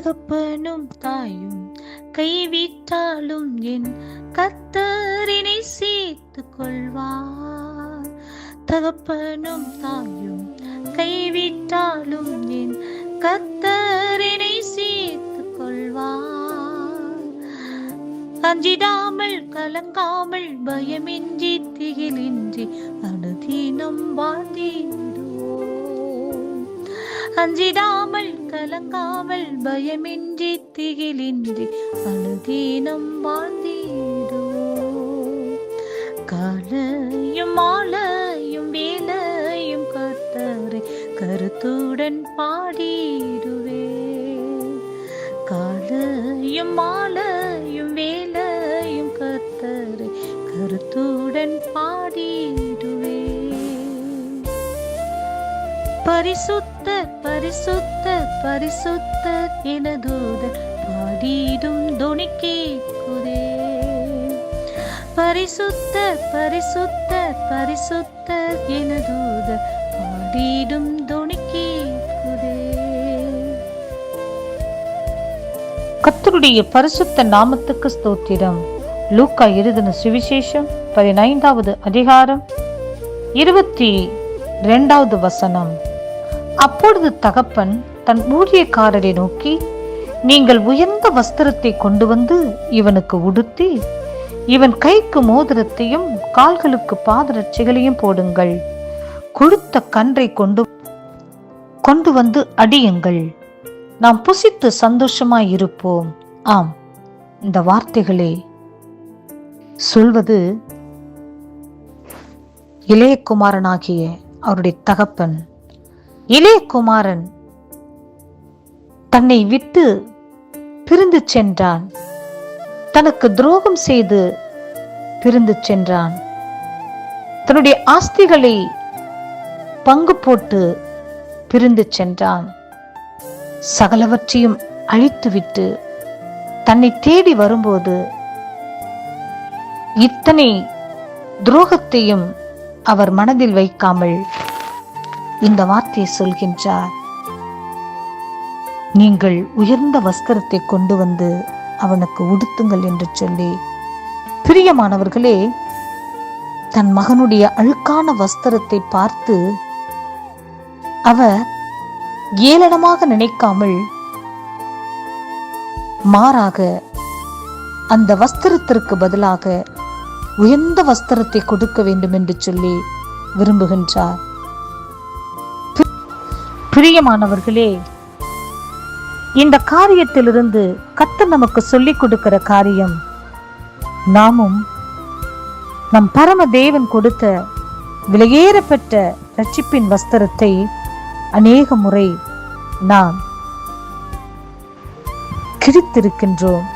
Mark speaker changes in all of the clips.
Speaker 1: தகப்பனும் தாயும் கைவிட்டாலும் என் கர்த்தரினை சேர்த்துக் கொள்வார். தகப்பனும் தாயும் கைவிட்டாலும் என் கர்த்தரினை சேர்த்துக் கொள்வார். அஞ்சிடாமல் கலங்காமல் பயமின்றி திகிலின்றி அனுதினம் வாழ்ந்திடுவோம். அஞ்சிடாமல் கலங்காமல் பயமின்றி திகிலின்றி அனுதினம் வாழ்ந்திடுவோம். காலையும் மாலையும் வேலையும் கர்த்தரை கருத்துடன் பாடிடுவேன். காலையும் மாலையும் வேலையும் கர்த்தரை கருத்துடன் பாடிடுவேன். பரிசுத்தர் பரிசுத்தர் பரிசுத்தர் என தூதர் பாடிடும் தொனி கேட்குதே. பரிசுத்தர் பரிசுத்தர் பரிசுத்தர் என தூதர் பாடிடும் தொனி கேட்குதே. கர்த்தருடைய பரிசுத்த நாமத்துக்கு ஸ்தோத்திரம். லூக்கா எழுதின சுவிசேஷம் 15வது அதிகாரம் 22வது வசனம். அப்பொழுது தகப்பன் தன் ஊழியக்காரரை நோக்கி, நீங்கள் உயர்ந்த வஸ்திரத்தை கொண்டு வந்து இவனுக்கு உடுத்தி இவன் கைக்கு மோதிரத்தையும் கால்களுக்கு பாதரட்சைகளையும் போடுங்கள். கொழுத்த கன்றை கொண்டு வந்து அடியுங்கள். நாம் புசித்து சந்தோஷமாய் இருப்போம். ஆம், இந்த வார்த்தைகளை சொல்வது இளையகுமாரனாகிய அவருடைய தகப்பன். இளையகுமாரன் தன்னை விட்டு பிரிந்து சென்றான். தனக்கு துரோகம் செய்து பிரிந்து சென்றான். தன்னுடைய ஆஸ்திகளை பங்கு போட்டு பிரிந்து சென்றான். சகலவற்றையும் அழித்துவிட்டு தன்னை தேடி வரும்போது இத்தனை துரோகத்தையும் அவர் மனதில் வைக்காமல் இந்த வார்த்தையை சொல்கின்றார். நீங்கள் உயர்ந்த வஸ்திரத்தை கொண்டு வந்து அவனுக்கு உடுத்துங்கள் என்று சொல்லி. பிரியமானவர்களே, தன் மகனுடைய அழுக்கான வஸ்திரத்தை பார்த்து அவர் ஏளனமாக நினைக்காமல் மாறாக அந்த வஸ்திரத்திற்கு பதிலாக உயர்ந்த வஸ்திரத்தை கொடுக்க வேண்டும் என்று சொல்லி விரும்புகின்றார். பிரியமானவர்களே, இந்த காரியத்திலிருந்து கர்த்தர் நமக்கு சொல்லிக் கொடுக்கிற காரியம், நாமும் நம் பரம தேவன் கொடுத்த விலையேறப்பட்ட ரட்சிப்பின் வஸ்திரத்தை அநேக முறை நாம் கிழித்திருக்கின்றோம்.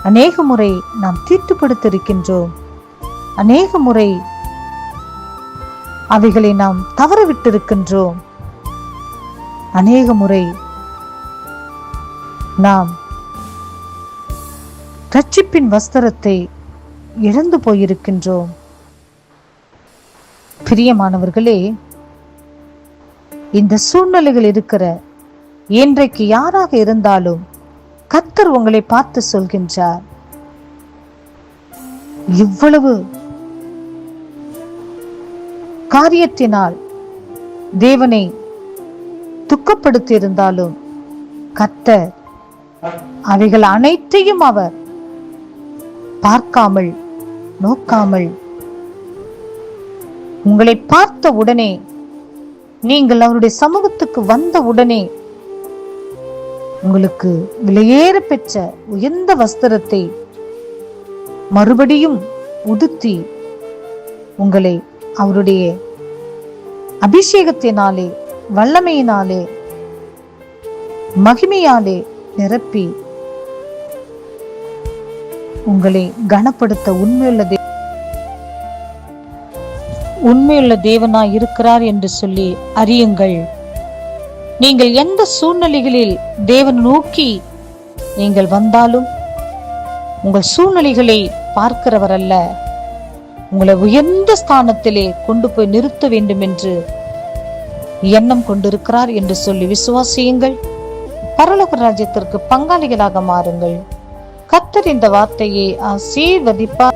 Speaker 1: அநேக முறை நாம் தீட்டுப்படுத்திருக்கின்றோம். அநேக முறை அவைகளை நாம் தவறவிட்டிருக்கின்றோம். அநேக முறை நாம் ரட்சிப்பின் வஸ்திரத்தை இழந்து போயிருக்கின்றோம். பிரியமானவர்களே, இந்த சூழ்நிலைகள் இருக்கிற இன்றைக்கு யாராக இருந்தாலும் கர்த்தர் உங்களை பார்த்து சொல்கின்றார், இவ்வளவு காரியத்தினால் தேவனை துக்கப்படுத்தி இருந்தாலும் கர்த்தர் அவைகள் அனைத்தையும் அவர் பார்க்காமல் நோக்காமல் உங்களை பார்த்த உடனே, நீங்கள் அவருடைய சமூகத்துக்கு வந்த உடனே உங்களுக்கு விலையேற பெற்ற உயர்ந்த வஸ்திரத்தை மறுபடியும் உடுத்தி உங்களை அவருடைய அபிஷேகத்தினாலே, வல்லமையினாலே, மகிமையாலே நிரப்பி உங்களை கனப்படுத்த உண்மையுள்ள தேவனாய் இருக்கிறார் என்று சொல்லி அறியுங்கள். நீங்கள் எந்த சூழ்நிலைகளில் தேவன் நோக்கி நீங்கள் வந்தாலும் உங்கள் சூழ்நிலைகளை பார்க்கிறவர் அல்ல, உங்களை உயர்ந்த ஸ்தானத்திலே கொண்டு போய் நிறுத்த வேண்டும் என்று எண்ணம் கொண்டிருக்கிறார் என்று சொல்லி விசுவாசியுங்கள். பரலோக ராஜ்யத்திற்கு பங்காளிகளாக மாறுங்கள். கர்த்தர் இந்த வார்த்தையை ஆசீர்வதிப்பார்.